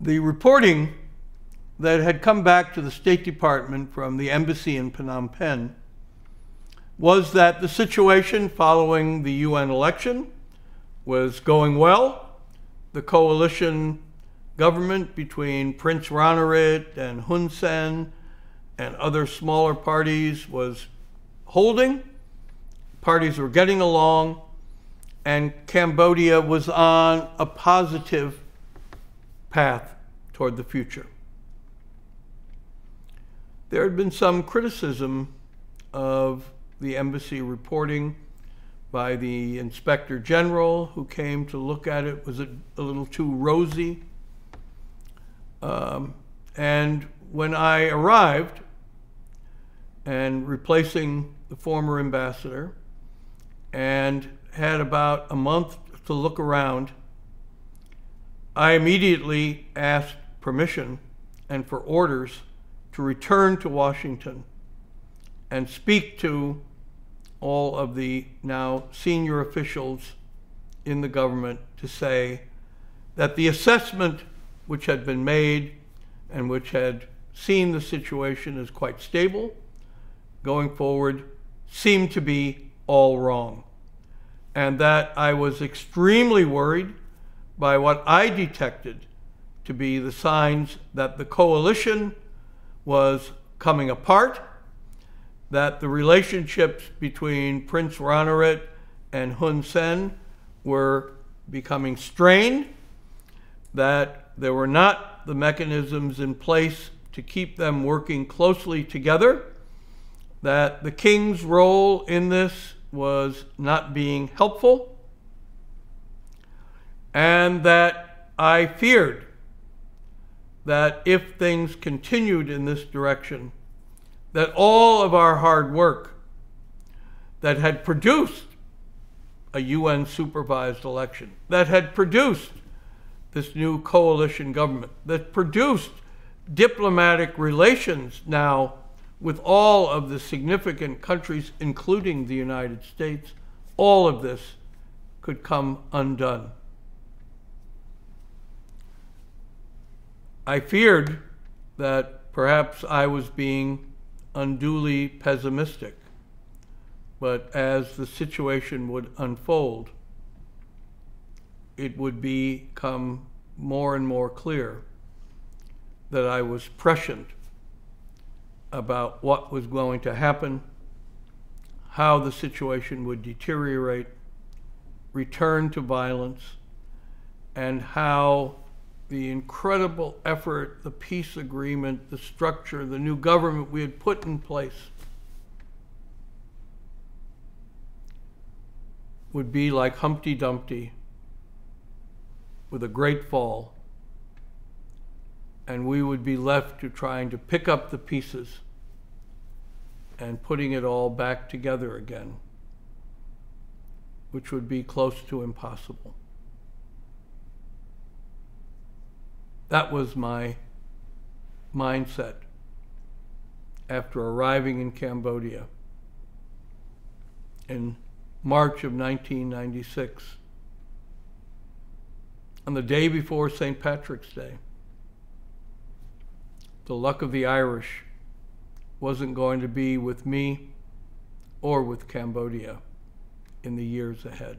The reporting that had come back to the State Department from the embassy in Phnom Penh was that the situation following the UN election was going well. The coalition government between Prince Ranariddh and Hun Sen and other smaller parties was holding. Parties were getting along, and Cambodia was on a positive path toward the future. There had been some criticism of the embassy reporting by the Inspector General, who came to look at it. Was it a little too rosy? And when I arrived, and replacing the former ambassador, and had about a month to look around, I immediately asked permission and for orders to return to Washington and speak to all of the now senior officials in the government to say that the assessment which had been made and which had seen the situation as quite stable going forward seemed to be all wrong, and that I was extremely worried by what I detected to be the signs that the coalition was coming apart, that the relationships between Prince Ranariddh and Hun Sen were becoming strained, that there were not the mechanisms in place to keep them working closely together, that the king's role in this was not being helpful, and that I feared that if things continued in this direction, that all of our hard work that had produced a UN-supervised election, that had produced this new coalition government, that produced diplomatic relations now with all of the significant countries, including the United States, all of this could come undone. I feared that perhaps I was being unduly pessimistic, but as the situation would unfold, it would become more and more clear that I was prescient about what was going to happen, how the situation would deteriorate, return to violence, and how the incredible effort, the peace agreement, the structure, the new government we had put in place would be like Humpty Dumpty with a great fall, and we would be left to trying to pick up the pieces and putting it all back together again, which would be close to impossible. That was my mindset after arriving in Cambodia in March of 1996, on the day before St. Patrick's Day. The luck of the Irish wasn't going to be with me or with Cambodia in the years ahead.